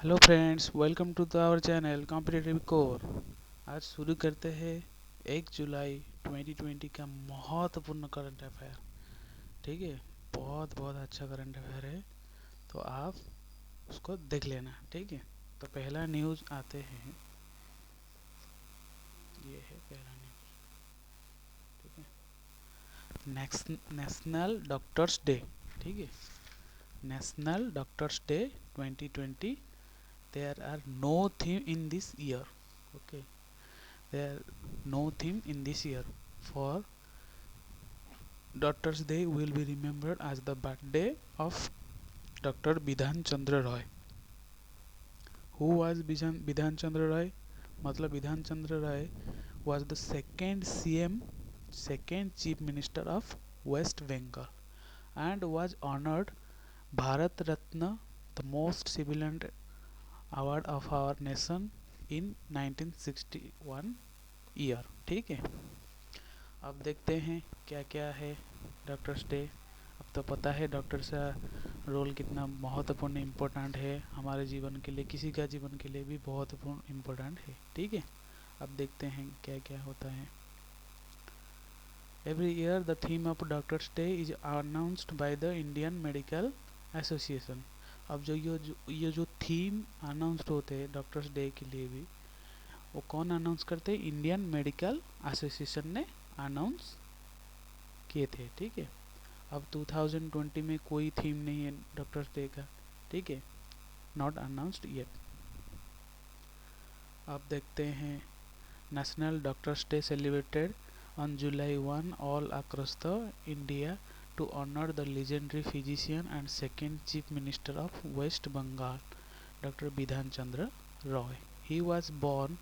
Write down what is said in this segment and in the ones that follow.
Hello friends, welcome to our channel competitive core. आज शुरू करते हैं 1 जुलाई 2020 का महत्वपूर्ण करंट अफेयर। ठीक है, बहुत बहुत अच्छा करंट अफेयर है, तो आप उसको देख लेना। ठीक है, तो पहला न्यूज़ आते हैं। ये है पहला न्यूज़। ठीक है, नेशनल डॉक्टर्स डे। ठीक है, national doctors day 2020। There are no theme in this year. Okay, there no theme in this year. For Doctor's Day will be remembered as the birthday of Dr. Bidhan Chandra Roy. Who was Bidhan Chandra Roy? मतलब Bidhan Chandra Roy was the second CM, second Chief Minister of West Bengal, and was honored Bharat Ratna, the most civilian award of our nation in 1961 year. ठीक है, अब देखते हैं क्या क्या है doctors day. अब तो पता है डॉक्टर्स का रोल कितना महत्वपूर्ण इम्पोर्टेंट है हमारे जीवन के लिए, किसी का जीवन के लिए भी बहुत इम्पोर्टेंट है। ठीक है, अब देखते हैं क्या क्या होता है। Every year the theme of doctors day is announced by the Indian medical association. अब जो थीम अनाउंस्ड होते हैं डॉक्टर्स डे के लिए भी, वो कौन अनाउंस करते हैं? इंडियन मेडिकल एसोसिएशन ने अनाउंस किए थे। ठीक है, अब 2020 में कोई थीम नहीं है डॉक्टर्स डे का। ठीक है, नॉट अनाउंस्ड येट। अब देखते हैं national doctors day celebrated on July 1 all across the India to honour the legendary physician and second chief minister of West Bengal, Dr. Bidhan Chandra Roy. He was born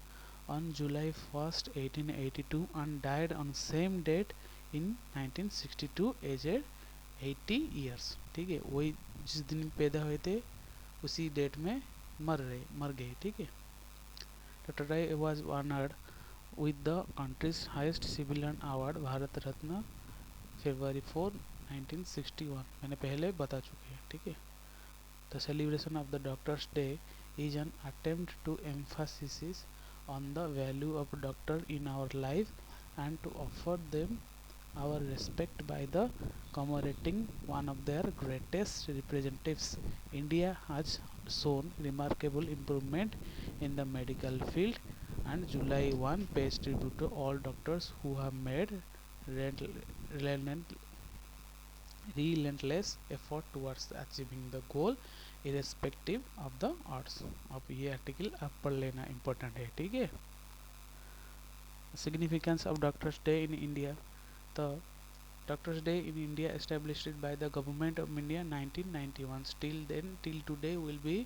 on July 1st, 1882 and died on same date in 1962 aged 80 years. ठीक है, वही जिस दिन पैदा हुए थे उसी date में मर गए। ठीक है, doctor Roy was honoured with the country's highest civilian award Bharat Ratna February 4, 1961। मैंने पहले बता चुके हैं। ठीक है, the celebration of the doctors day is an attempt to emphasize on the value of doctor in our life and to offer them our respect by the commemorating one of their greatest representatives. India has shown remarkable improvement in the medical field, and July 1 pays tribute to all doctors who have made relentless effort towards achieving the goal irrespective of the odds। अब ये article आप पढ़ लेना, important है। ठीक है, significance of doctors day in India. तो Doctors Day in India established by the Government of India 1991. Still then, till today, will be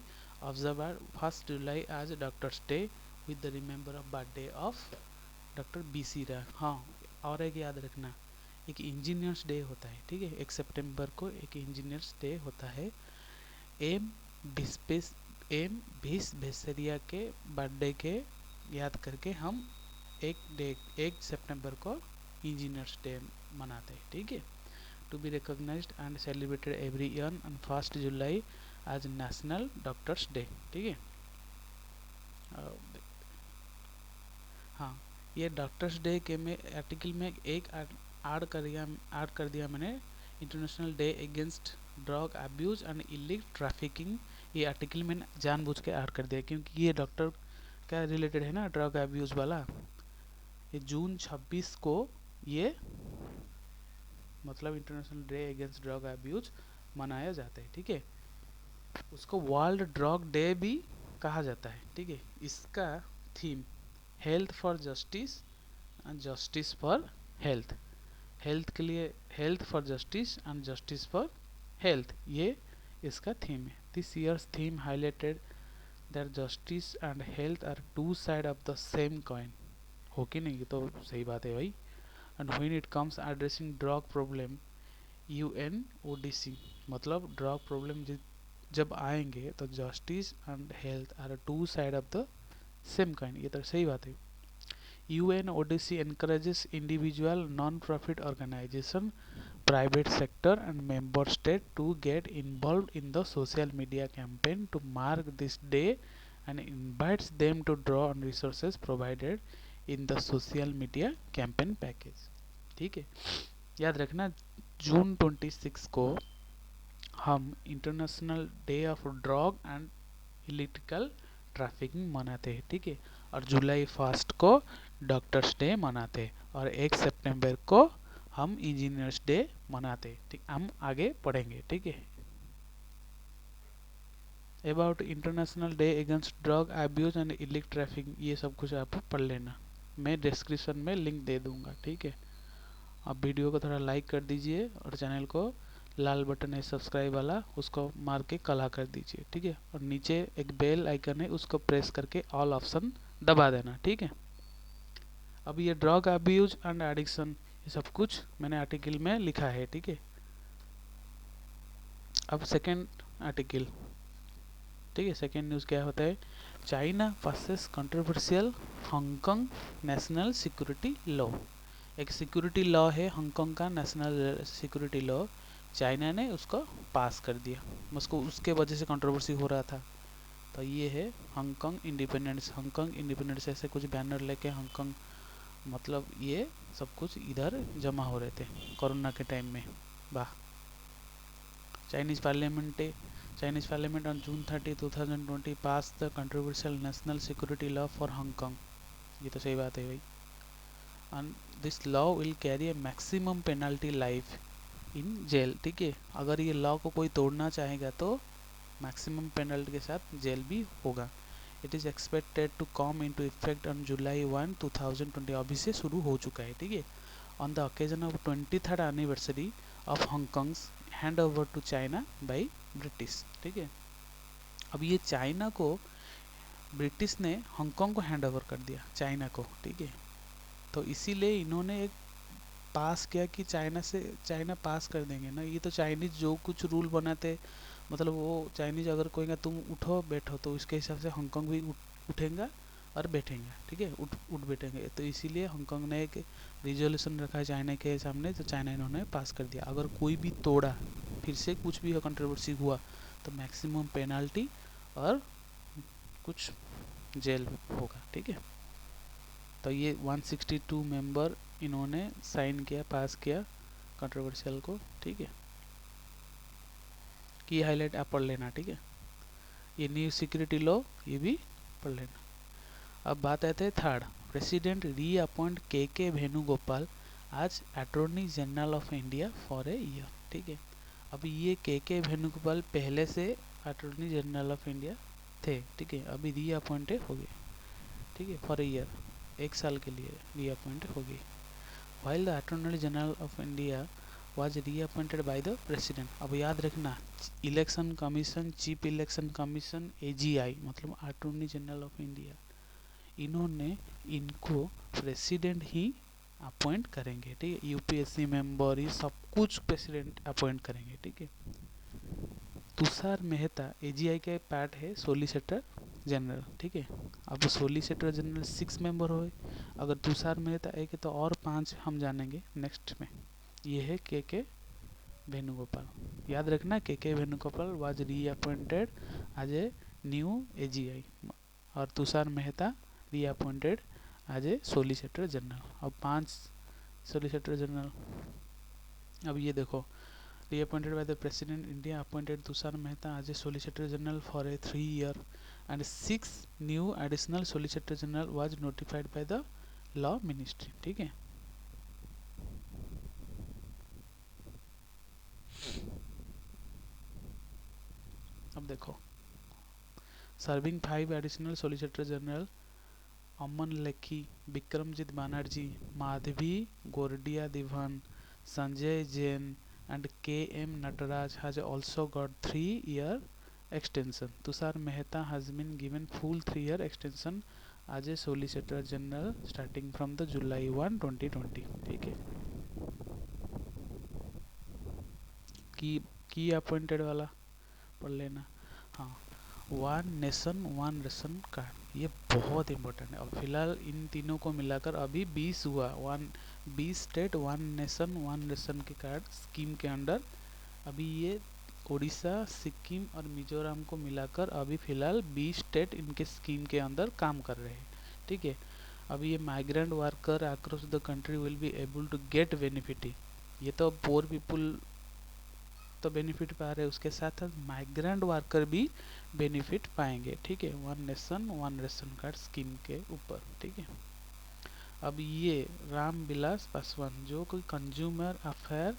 observed 1st July as Doctors Day with the remember of birthday of doctor BC राय। हाँ, और एक याद रखना, एक engineers day होता है। ठीक है, 1 सितंबर को एक इंजीनियर्स डे होता है। एम बिस्पेस एम विश्वेश्वरैया के बर्थडे के याद करके हम 1 सितंबर को इंजीनियर्स डे मनाते हैं। ठीक है, to be recognised and celebrated every year on 1 July as national doctors day. ठीक है, हाँ, ये डॉक्टर्स डे के में आर्टिकल में एक ऐड कर दिया मैंने, international day against drug abuse and illegal trafficking. ये आर्टिकल मैंने जानबूझ के ऐड कर दिया क्योंकि ये डॉक्टर का रिलेटेड है ना, ड्रग अब्यूज वाला। ये जून 26 को ये मतलब international day against drug abuse मनाया जाता है। ठीक है, उसको वर्ल्ड ड्रग डे भी कहा जाता है। ठीक है, इसका theme health for justice and justice for health. Health के लिए health for justice and justice for health, ये इसका थीम है। This year's theme highlighted that justice and health are two side of the same coin. हो कि नहीं? ये तो सही बात है भाई। And when it comes addressing drug problem, UNODC मतलब ड्रग प्रॉब्लम जब आएंगे तो justice and health are two side of the same coin. ये तो सही बात है। UNODC encourages individual non-profit organization private sector and member state to get involved in the social media campaign to mark this day and invites them to draw on resources provided in the social media campaign package. ठीक है, याद रखना जून 26 को हम international day of drug and electrical trafficking मनाते हैं, ठीक है। और जुलाई 1 को डॉक्टर्स डे मनाते हैं और 1 सितंबर को हम इंजीनियर्स डे मनाते हैं, ठीक। हम आगे पढ़ेंगे, ठीक है। About international day against drug abuse and iliac trafficking, ये सब कुछ आप पढ़ लेना, मैं डिस्क्रिप्शन में लिंक दे दूंगा, ठीक है। आप वीडियो को थोड़ा लाइक कर दीजिए और चैनल को लाल बटन है सब्सक्राइब वाला, उसको मार के काला कर दीजिए, ठीक है। और नीचे एक बेल आइकन है, उसको प्रेस करके ऑल ऑप्शन दबा देना, ठीक है। अब ये ड्रग अब्यूज एंड एडिक्शन ये सब कुछ मैंने आर्टिकल में लिखा है, ठीक है। अब सेकेंड आर्टिकल, ठीक है। सेकेंड न्यूज़ क्या होता है, China versus controversial Hong Kong national security law. एक सिक्योरिटी लॉ है हांगकांग का, नेशनल सिक्योरिटी लॉ, चाइना ने उसको पास कर दिया, उसको उसके वजह से कंट्रोवर्सी हो रहा था। तो ये है हांगकांग इंडिपेंडेंस ऐसे कुछ बैनर लेके हांगकांग, मतलब ये सब कुछ इधर जमा हो रहे थे कोरोना के टाइम में। वाह। Chinese parliament on June 30, 2020 pass the controversial national security law for Hong Kong. ये तो सही बात है भाई। And this law will carry a maximum penalty life in jail, ठीक है। अगर ये लॉ को कोई तोड़ना चाहेगा तो मैक्सिमम पेनल्टी के साथ जेल भी होगा। It is expected to come into effect on July 1, 2020। अभी से शुरू हो चुका है, ठीक है। On the occasion of 23rd anniversary of Hong Kong's hand over to China by British, ठीक है। अब ये चाइना को ब्रिटिश ने हांगकांग को हैंड ओवर कर दिया चाइना को, ठीक है। तो इसीलिए इन्होंने एक पास किया कि चाइना पास कर देंगे ना। ये तो चाइनीज जो कुछ रूल बनाते, मतलब वो चाइनीज अगर कोई तुम उठो बैठो तो उसके हिसाब से हांगकांग भी उठेगा और बैठेंगे, ठीक है, उठ बैठेंगे। तो इसीलिए हांगकांग ने एक रिजोल्यूशन रखा है चाइना के सामने, तो चाइना इन्होंने पास कर दिया। अगर कोई भी तोड़ा, फिर से कुछ भी कंट्रोवर्सी हुआ तो मैक्सिमम पेनाल्टी और कुछ जेल होगा, ठीक है। तो ये 162 मेंबर इन्होंने साइन किया, पास किया कंट्रोवर्शियल को, ठीक है। की हाईलाइट आप पढ़ लेना, ठीक है। ये न्यू सिक्योरिटी लॉ ये भी पढ़ लेना। अब बात आते हैं थर्ड, प्रेसिडेंट री अपॉइंट के वेणुगोपाल आज attorney general of India for a year, ठीक है। अब ये के वेणुगोपाल पहले से अटॉर्नी जनरल ऑफ इंडिया थे, ठीक है। अभी री अपॉइंटेड हो गए, ठीक है, फॉर ए ईयर, 1 साल के लिए री अपॉइंटेड हो गई। While the attorney general of India was reappointed by the president। अब याद रखना, election commission, chief election commission AGI मतलब अटॉर्नी जनरल ऑफ इंडिया, इन्होंने इनको प्रेसिडेंट ही अपॉइंट करेंगे, ठीक है। यूपीएससी मेंबर ये सब कुछ प्रेसिडेंट अपॉइंट करेंगे, ठीक है। तुषार मेहता AGI का पार्ट है सोलिसिटर जनरल, ठीक है। अब सोलिसिटर जनरल 6 मेंबर हो, अगर तुषार मेहता एक है तो और 5 हम जानेंगे नेक्स्ट में। ये है के वेणुगोपाल, याद रखना K Venugopal was reappointed as a new AGI और Tushar Mehta reappointed as a solicitor general. अब 5 सोलिसिटर जनरल। अब ये देखो, reappointed by the president India appointed Tushar Mehta as a solicitor general for a 3 year and 6 new additional solicitor general was notified by the law ministry, ठीक है। अब देखो, serving 5 additional solicitor general Aman Lekhi, Vikramjit Banerjee, Madhavi Goradia Diwan, Sanjay Jain and KM Nataraj has also got 3-year extension. Tushar Mehta has been given full 3-year extension as a Solicitor General starting from the July 1, 2020, ठीक है। की appointed वाला पढ़ लेना। हाँ, one nation one ration card, ये बहुत important है। अब फिलहाल इन तीनों को मिलाकर अभी 20 हुआ, 20 state one nation one ration के कार्ड स्कीम के अंडर। अभी ये उड़ीसा, सिक्किम और मिजोरम को मिलाकर अभी फ़िलहाल 20 स्टेट इनके स्कीम के अंदर काम कर रहे हैं, ठीक है। अभी ये migrant worker across the country will be able to get benefit. ये तो पोअर पीपुल तो बेनिफिट पा रहे हैं, उसके साथ साथ माइग्रेंट वर्कर भी बेनिफिट पाएंगे, ठीक है, one nation one ration card scheme के ऊपर, ठीक है। अब ये राम विलास पासवान जो कोई कंज्यूमर अफेयर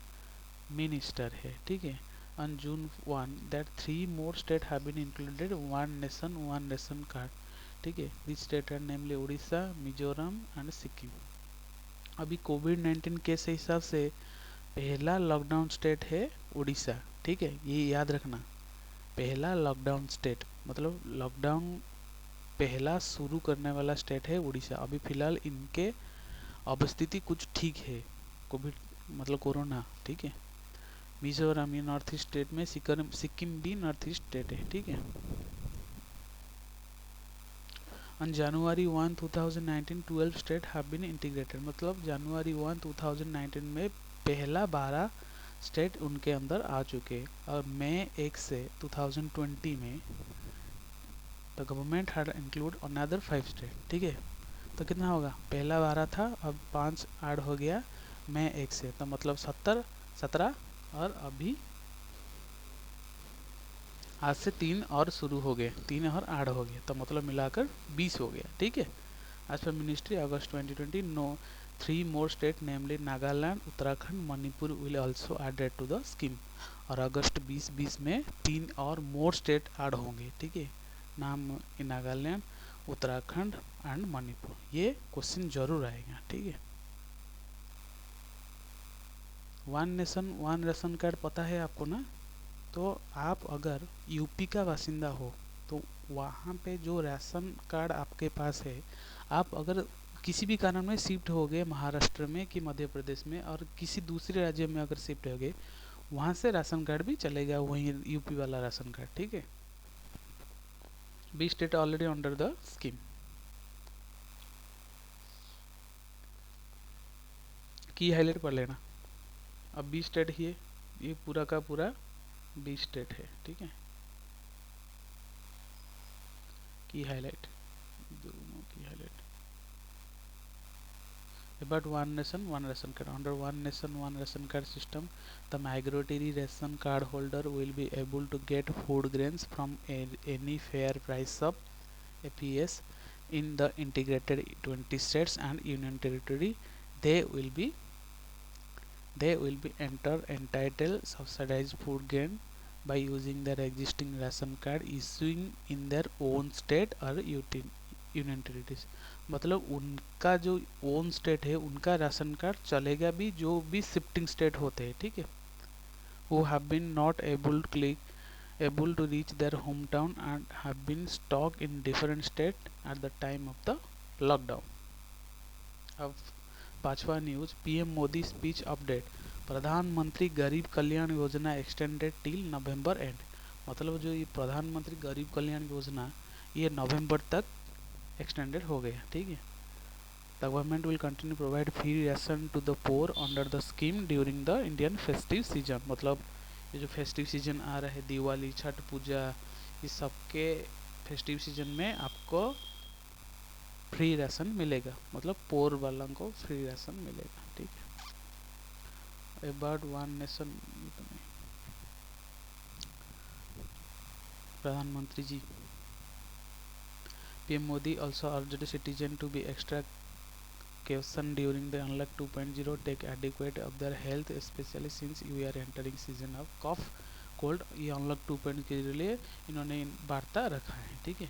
मिनिस्टर है, ठीक है, on June 1 that 3 more states have been included one nation card, ठीक है। these states are namely Orissa, Mizoram and Sikkim. अभी कोविड-19 केस के हिसाब से पहला लॉकडाउन स्टेट है उड़ीसा, ठीक है, ये याद रखना। पहला लॉकडाउन स्टेट मतलब लॉकडाउन पहला शुरू करने वाला स्टेट है उड़ीसा। अभी फिलहाल इनके अवस्थिति कुछ ठीक है, कोविड मतलब कोरोना, ठीक है। मिजोरम ये नॉर्थ ईस्ट स्टेट में, सिक्किम भी नॉर्थ ईस्ट स्टेट है, ठीक है। On January 1 2019 12 state have been integrated, मतलब जनवरी 1 2019 में पहला 12 स्टेट उनके अंदर आ चुके। और मई 1 से 2020 में the government had include another 5 state, ठीक है। तो कितना होगा, पहला 12 था, अब 5 ऐड हो गया मई 1 से, तो मतलब 17 और अभी आज से 3 और शुरू हो गए, 3 और ऐड हो गए, तो मतलब मिलाकर 20 हो गया, ठीक है। As per ministry August 2020 no 3 more state namely Nagaland, Uttarakhand, Manipur will also added to the scheme. और अगस्त 2020 में 3 और मोर स्टेट ऐड होंगे, ठीक है, नाम नागालैंड, उत्तराखंड एंड मणिपुर। ये क्वेश्चन जरूर आएगा, ठीक है। One nation one ration card पता है आपको ना, तो आप अगर यूपी का बासिंदा हो तो वहाँ पे जो राशन कार्ड आपके पास है, आप अगर किसी भी कारण में शिफ्ट हो गए महाराष्ट्र में कि मध्य प्रदेश में और किसी दूसरे राज्य में अगर शिफ्ट हो गए, वहाँ से राशन कार्ड भी चलेगा, वहीं यूपी वाला राशन कार्ड, ठीक है। Be state already under the scheme. की हाईलाइट कर लेना। अब बी स्टेट ही है, ये पूरा का पूरा बी स्टेट है, ठीक है। की हाईलाइट, दोनों की highlight. About one nation one ration card, under one nation one ration card system the migratory ration card holder will be able to get food grains from any fair price of APS in the integrated 20 states and union territory. they will be enter entitled subsidized food grain by using their existing ration card issuing in their own state or union territories. मतलब उनका जो own state है उनका ration card चलेगा भी, जो भी shifting state होते हैं, ठीक है, who have been not able to reach their hometown and have been stuck in different state at the time of the lockdown। अब पांचवा news, PM Modi speech update, प्रधानमंत्री गरीब Kalyan Yojana extended till November and. मतलब जो ये प्रधानमंत्री गरीब कल्याण योजना ये नवंबर तक एक्सटेंडेड हो गया, ठीक है। The government will continue provide free ration to the poor under the scheme during the Indian festive season. मतलब ये जो फेस्टिव सीजन आ रहा है, दिवाली, छठ पूजा, इस सबके फेस्टिव सीजन में आपको फ्री राशन मिलेगा, मतलब पोर वालों को फ्री राशन मिलेगा, ठीक है। अबाउट वन नेशन, प्रधानमंत्री जी PM Modi also urged citizens to be extra cautious during the Unlock 2.0, take adequate of their health, especially since we are entering season of cough, cold। ये Unlock 2.0 के लिए इन्होंने वार्ता रखा है, ठीक है।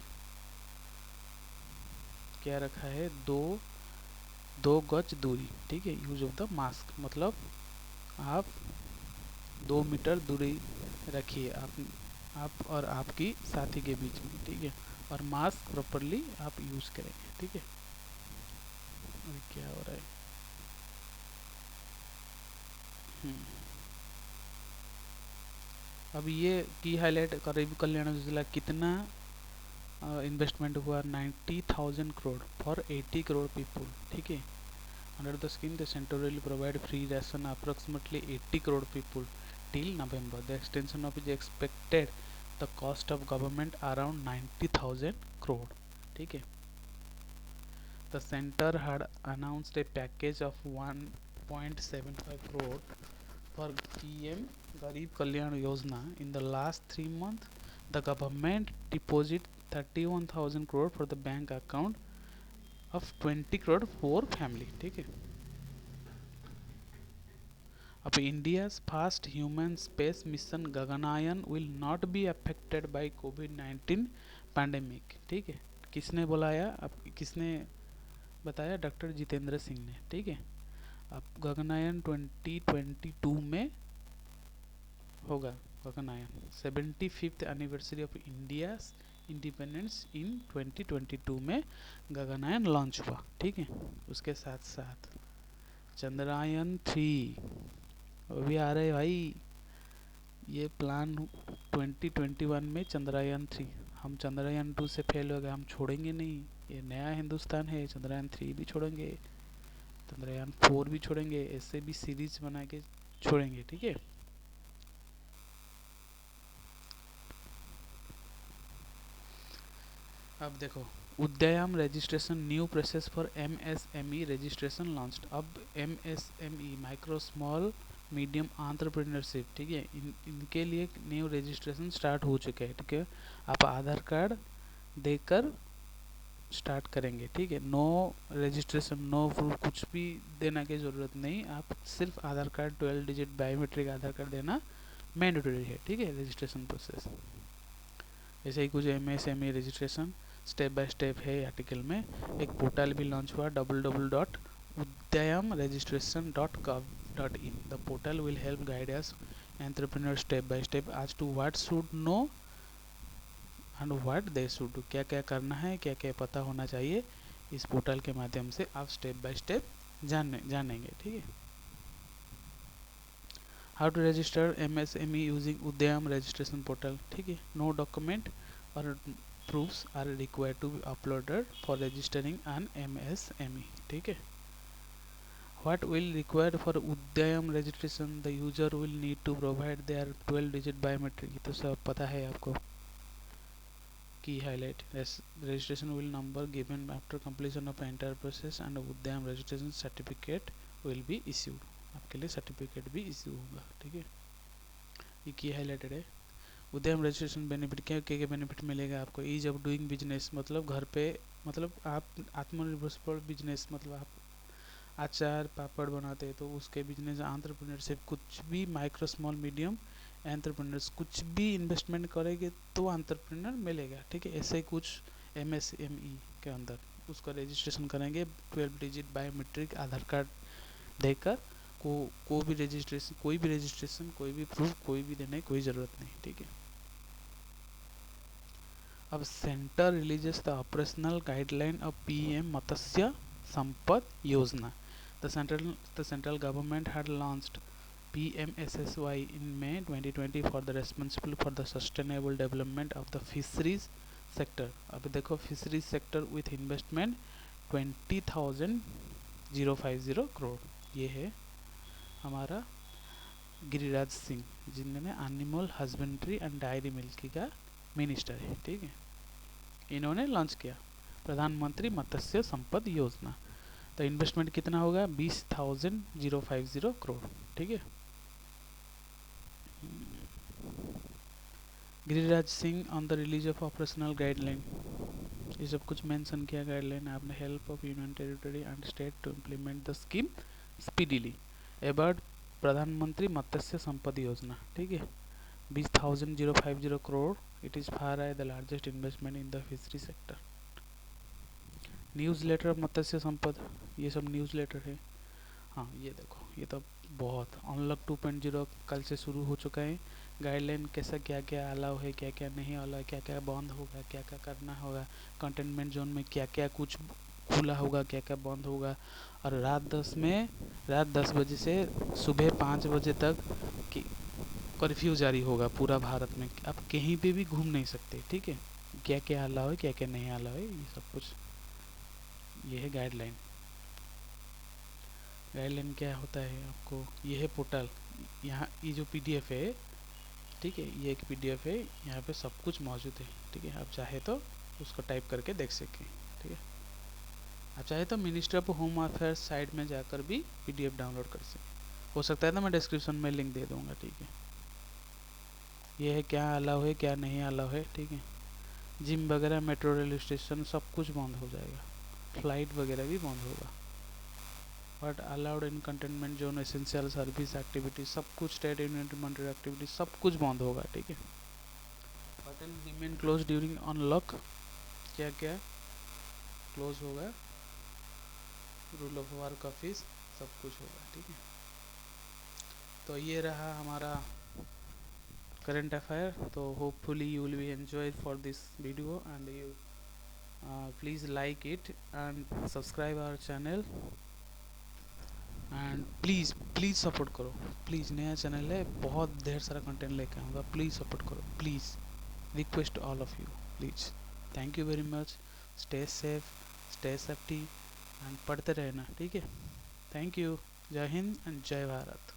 क्या रखा है, दो गज दूरी, ठीक है, यूज ऑफ द मास्क, मतलब आप 2 मीटर दूरी रखिए आप और आपकी साथी के बीच में, ठीक है, और मास्क प्रॉपरली आप यूज करेंगे, ठीक है। और क्या हो रहा है, अब ये की हाईलाइट गरीब कल्याण योजना कितना इन्वेस्टमेंट हुआ 90,000 करोड़ फॉर 80 करोड़ पीपुल, ठीक है। Under the scheme the centre will provide free ration approximately 80 crore people till November. The extension of is expected the cost of government around 90,000 crore, ठीक है। The center had announced a package of 1.75 crore for PM Garib Kalyan Yojana. In the last 3 months, the government deposited 31,000 crore for the bank account of 20 crore for family, ठीक है। अब India's first human space mission Gaganayan will not be affected by COVID-19 pandemic, ठीक है। किसने बुलाया, अब किसने बताया? डॉक्टर जितेंद्र सिंह ने, ठीक है। अब गगनयान 2022 में होगा। Gaganyaan 75th anniversary of India independence in 2022 में गगनयान लॉन्च हुआ, ठीक है। उसके साथ साथ चंद्रयान 3 अभी आ रहे भाई, ये प्लान 2021 में चंद्रयान 3। हम चंद्रयान 2 से फेल हो गए, हम छोड़ेंगे नहीं। ये नया हिंदुस्तान है, चंद्रयान 3 भी छोड़ेंगे, चंद्रयान 4 भी छोड़ेंगे, ऐसे भी सीरीज बना के छोड़ेंगे, ठीक है। अब देखो उद्यम registration new process for MSME registration launched. अब MSME micro small medium entrepreneurship, ठीक है, इनके लिए न्यू रजिस्ट्रेशन स्टार्ट हो चुके हैं, ठीक है। आप आधार कार्ड देकर स्टार्ट करेंगे, ठीक है। नो रजिस्ट्रेशन, नो प्रूफ, कुछ भी देना की ज़रूरत नहीं। आप सिर्फ Aadhaar card 12 digit biometric Aadhaar card देना मैंडेटरी है, ठीक है, रजिस्ट्रेशन प्रोसेस। ऐसे ही कुछ MSME registration step by step है आर्टिकल में। एक पोर्टल भी लॉन्च हुआ www.udyamregistration.gov.in। The portal will help guide us entrepreneur step by step as to what should know and what they should do. क्या क्या करना है, क्या क्या पता होना चाहिए, इस पोर्टल के माध्यम से आप स्टेप बाय स्टेप जानेंगे, ठीक है। How to register MSME using Udyam registration portal, ठीक है। नो डॉक्यूमेंट और proofs are required to be uploaded for registering an MSME, ठीक है। What will required for Udyam registration? The user will need to provide their 12-digit biometric, ये तो सब पता है आपको। Key highlight: registration will number given after completion of entire process and Udyam registration certificate will be issued। आपके लिए certificate भी issue होगा, ठीक है। ये की हाईलाइटेड है। उद्यम रजिस्ट्रेशन बेनिफिट क्या क्या बेनिफिट मिलेगा आपको? ईज ऑफ डूइंग बिजनेस, मतलब घर पे, मतलब आप आत्मनिर्भर बिजनेस, मतलब आप अचार पापड़ बनाते हैं तो उसके बिजनेस, एंटरप्रेन्योरशिप, कुछ भी माइक्रो स्मॉल मीडियम एंटरप्रेन्योर्स कुछ भी इन्वेस्टमेंट करेंगे तो एंटरप्रेन्योर मिलेगा, ठीक है। ऐसे ही कुछ MSME के अंदर उसका रजिस्ट्रेशन करेंगे 12 डिजिट बायोमेट्रिक आधार कार्ड देकर, कोई भी रजिस्ट्रेशन कोई भी प्रूफ कोई भी देने की कोई ज़रूरत नहीं, ठीक है। अब centre releases the operational guideline of PM मत्स्य संपद योजना। The central government had launched PMSSY in May 2020 for the responsible for the sustainable development of the fisheries sector। अब देखो fisheries sector with investment 20,050 crore. ये है हमारा गिरिराज सिंह, जिन्होंने animal husbandry and diary milk का minister है, ठीक है। इन्होंने लॉन्च किया प्रधानमंत्री मत्स्य संपद योजना। तो इन्वेस्टमेंट कितना होगा? 20,050 करोड़, ठीक है। Giriraj Singh on the release of operational guideline, ये सब कुछ मेंशन किया गाइडलाइन आपने। Help of union territory and state to implement the scheme speedily about Pradhan Mantri Matsya Sampada Yojana, ठीक है। 20,050 crore, it is far the largest investment in the fishery sector. Newsletter of Matsya Sampada, ये सब news letter है। हाँ ये देखो, ये तो बहुत अनलॉक 2.0 कल से शुरू हो चुका है। गाइडलाइन कैसा, क्या क्या अलाउ है, क्या क्या नहीं अलाउ है, क्या क्या बंद होगा, क्या क्या करना होगा, कंटेनमेंट जोन में क्या क्या कुछ खुला होगा, क्या क्या बंद होगा। और रात 10 बजे से सुबह 5 बजे तक कर्फ्यू जारी होगा पूरा भारत में, आप कहीं पे भी घूम नहीं सकते, ठीक है। क्या क्या अलाउ है, क्या क्या नहीं अलाउ है, ये सब कुछ। ये है गाइडलाइन। गाइडलाइन क्या होता है आपको, ये है पोर्टल। यहाँ ये जो पीडीएफ है, ठीक है, ये एक पीडीएफ है, यहाँ पे सब कुछ मौजूद है। ठीक है, आप चाहे तो उसको टाइप करके देख सकें। ठीक है, आप चाहे तो ministry of home affairs site में जाकर भी पीडीएफ डाउनलोड कर सकें। हो सकता है तो मैं डिस्क्रिप्शन में लिंक दे दूँगा। ठीक है, ये है क्या अलाउ है, क्या नहीं अलाउ है। ठीक है, जिम वगैरह, मेट्रो, रेलवे स्टेशन सब कुछ बंद हो जाएगा। फ्लाइट वगैरह भी बंद होगा। But allowed in containment zone, essential service activities, सब कुछ, स्टेट यूनियन एक्टिविटीज सब कुछ बंद होगा। ठीक है, hotel remain close during unlock, क्या क्या क्लोज होगा, रूल ऑफ वर्क ऑफिस सब कुछ होगा। ठीक है, तो ये रहा हमारा करंट अफेयर। तो hopefully you will be enjoy for this video and you please like it and subscribe our channel and please please support करो। प्लीज़, नया चैनल है, बहुत ढेर सारा कंटेंट लेके आऊँगा, प्लीज़ सपोर्ट करो please, request all of you please. Thank you very much, stay safe, stay safety and पढ़ते रहना। ठीक है, थैंक यू, जय हिंद एंड जय भारत।